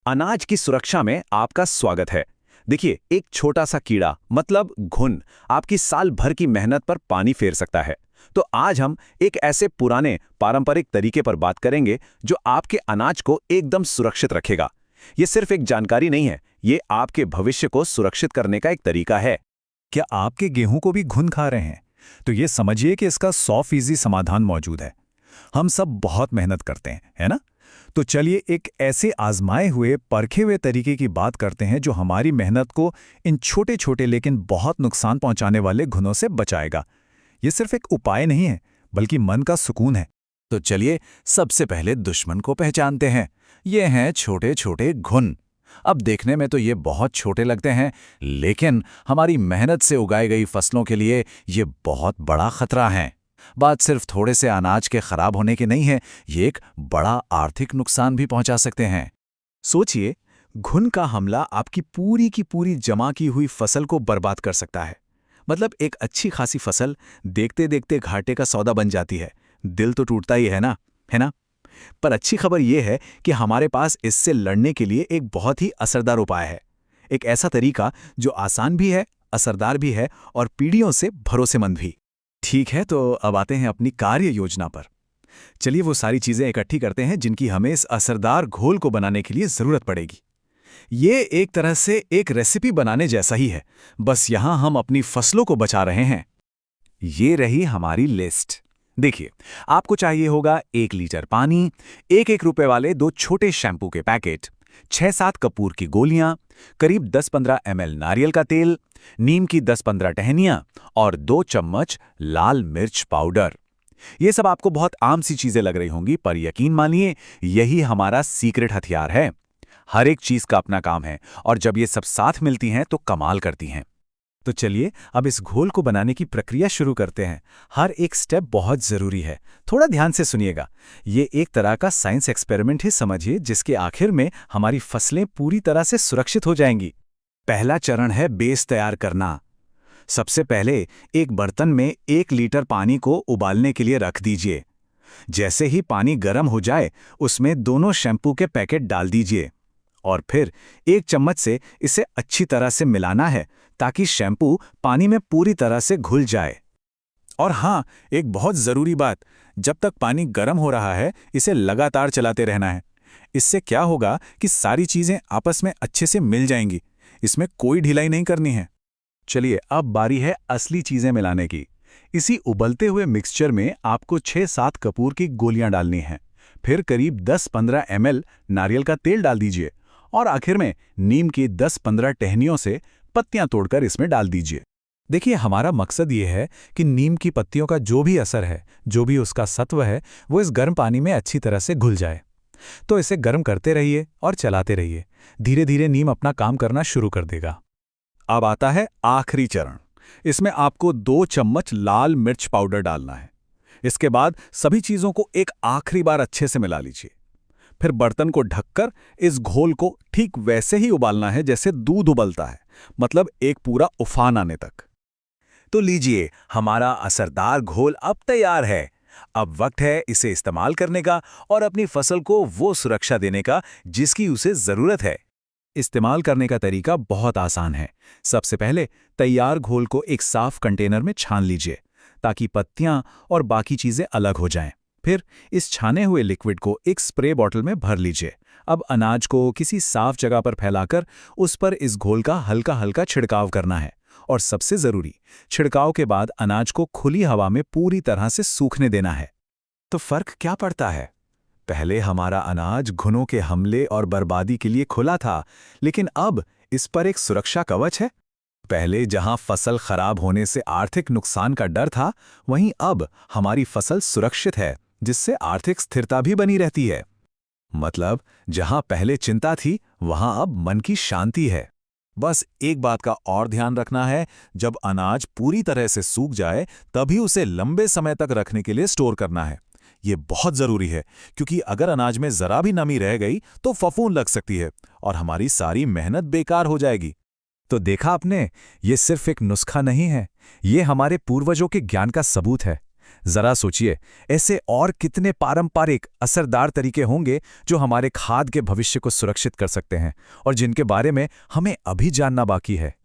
अनाज की सुरक्षा में आपका स्वागत है। देखिए, एक छोटा सा कीड़ा मतलब घुन आपकी साल भर की मेहनत पर पानी फेर सकता है। तो आज हम एक ऐसे पुराने पारंपरिक तरीके पर बात करेंगे जो आपके अनाज को एकदम सुरक्षित रखेगा। ये सिर्फ एक जानकारी नहीं है, ये आपके भविष्य को सुरक्षित करने का एक तरीका है। क्या आपके गेहूं को भी घुन खा रहे हैं? तो ये समझिए कि इसका 100% समाधान मौजूद है। हम सब बहुत मेहनत करते हैं, है ना? तो चलिए एक ऐसे आजमाए हुए परखे हुए तरीके की बात करते हैं जो हमारी मेहनत को इन छोटे छोटे लेकिन बहुत नुकसान पहुंचाने वाले घुनों से बचाएगा। ये सिर्फ एक उपाय नहीं है, बल्कि मन का सुकून है। तो चलिए सबसे पहले दुश्मन को पहचानते हैं। ये हैं छोटे छोटे घुन। अब देखने में तो ये बहुत छोटे लगते हैं, लेकिन हमारी मेहनत से उगाई गई फसलों के लिए ये बहुत बड़ा खतरा है। बात सिर्फ थोड़े से अनाज के खराब होने की नहीं है, ये एक बड़ा आर्थिक नुकसान भी पहुंचा सकते हैं। सोचिए, घुन का हमला आपकी पूरी की पूरी जमा की हुई फसल को बर्बाद कर सकता है। मतलब एक अच्छी खासी फसल देखते देखते घाटे का सौदा बन जाती है। दिल तो टूटता ही है ना, है ना? पर अच्छी खबर यह है कि हमारे पास इससे लड़ने के लिए एक बहुत ही असरदार उपाय है। एक ऐसा तरीका जो आसान भी है, असरदार भी है और पीढ़ियों से भरोसेमंद भी। ठीक है, तो अब आते हैं अपनी कार्य योजना पर। चलिए वो सारी चीजें इकट्ठी करते हैं जिनकी हमें इस असरदार घोल को बनाने के लिए जरूरत पड़ेगी। ये एक तरह से एक रेसिपी बनाने जैसा ही है, बस यहां हम अपनी फसलों को बचा रहे हैं। ये रही हमारी लिस्ट। देखिए, आपको चाहिए होगा 1 लीटर पानी, एक रुपए वाले 2 छोटे शैम्पू के पैकेट, 6-7 कपूर की गोलियां, करीब 10-15 ml नारियल का तेल, नीम की 10-15 टहनियां और 2 चम्मच लाल मिर्च पाउडर। ये सब आपको बहुत आम सी चीजें लग रही होंगी, पर यकीन मानिए यही हमारा सीक्रेट हथियार है। हर एक चीज का अपना काम है और जब ये सब साथ मिलती हैं तो कमाल करती हैं। तो चलिए अब इस घोल को बनाने की प्रक्रिया शुरू करते हैं। हर एक स्टेप बहुत जरूरी है, थोड़ा ध्यान से सुनिएगा। ये एक तरह का साइंस एक्सपेरिमेंट ही समझिए, जिसके आखिर में हमारी फसलें पूरी तरह से सुरक्षित हो जाएंगी। पहला चरण है बेस तैयार करना। सबसे पहले एक बर्तन में 1 लीटर पानी को उबालने के लिए रख दीजिए। जैसे ही पानी गर्म हो जाए, उसमें दोनों शैम्पू के पैकेट डाल दीजिए और फिर 1 चम्मच से इसे अच्छी तरह से मिलाना है ताकि शैम्पू पानी में पूरी तरह से घुल जाए। और हाँ, एक बहुत ज़रूरी बात, जब तक पानी गर्म हो रहा है इसे लगातार चलाते रहना है। इससे क्या होगा कि सारी चीज़ें आपस में अच्छे से मिल जाएंगी, इसमें कोई ढिलाई नहीं करनी है। चलिए अब बारी है असली चीज़ें मिलाने की। इसी उबलते हुए मिक्सचर में आपको 6-7 कपूर की गोलियां डालनी हैं। फिर करीब 10-15 ml नारियल का तेल डाल दीजिए और आखिर में नीम की 10-15 टहनियों से पत्तियां तोड़कर इसमें डाल दीजिए। देखिए, हमारा मकसद ये है कि नीम की पत्तियों का जो भी असर है, जो भी उसका सत्व है, वो इस गर्म पानी में अच्छी तरह से घुल जाए। तो इसे गर्म करते रहिए और चलाते रहिए। धीरे धीरे नीम अपना काम करना शुरू कर देगा। अब आता है आखिरी चरण। इसमें आपको 2 चम्मच लाल मिर्च पाउडर डालना है। इसके बाद सभी चीज़ों को एक आखिरी बार अच्छे से मिला लीजिए। फिर बर्तन को ढककर इस घोल को ठीक वैसे ही उबालना है जैसे दूध उबलता है, मतलब एक पूरा उफान आने तक। तो लीजिए, हमारा असरदार घोल अब तैयार है। अब वक्त है इसे इस्तेमाल करने का और अपनी फसल को वो सुरक्षा देने का जिसकी उसे जरूरत है। इस्तेमाल करने का तरीका बहुत आसान है। सबसे पहले तैयार घोल को एक साफ कंटेनर में छान लीजिए ताकि पत्तियां और बाकी चीजें अलग हो जाएं। फिर इस छाने हुए लिक्विड को एक स्प्रे बॉटल में भर लीजिए। अब अनाज को किसी साफ जगह पर फैलाकर उस पर इस घोल का हल्का हल्का छिड़काव करना है। और सबसे जरूरी, छिड़काव के बाद अनाज को खुली हवा में पूरी तरह से सूखने देना है। तो फर्क क्या पड़ता है? पहले हमारा अनाज घुनों के हमले और बर्बादी के लिए खुला था, लेकिन अब इस पर एक सुरक्षा कवच है। पहले जहां फसल खराब होने से आर्थिक नुकसान का डर था, वहीं अब हमारी फसल सुरक्षित है, जिससे आर्थिक स्थिरता भी बनी रहती है। मतलब जहां पहले चिंता थी, वहां अब मन की शांति है। बस एक बात का और ध्यान रखना है, जब अनाज पूरी तरह से सूख जाए, तभी उसे लंबे समय तक रखने के लिए स्टोर करना है। ये बहुत जरूरी है, क्योंकि अगर अनाज में जरा भी नमी रह गई तो फफूंद लग सकती है और हमारी सारी मेहनत बेकार हो जाएगी। तो देखा आपने, ये सिर्फ एक नुस्खा नहीं है, ये हमारे पूर्वजों के ज्ञान का सबूत है। जरा सोचिए, ऐसे और कितने पारंपरिक असरदार तरीके होंगे जो हमारे खाद्य के भविष्य को सुरक्षित कर सकते हैं और जिनके बारे में हमें अभी जानना बाकी है।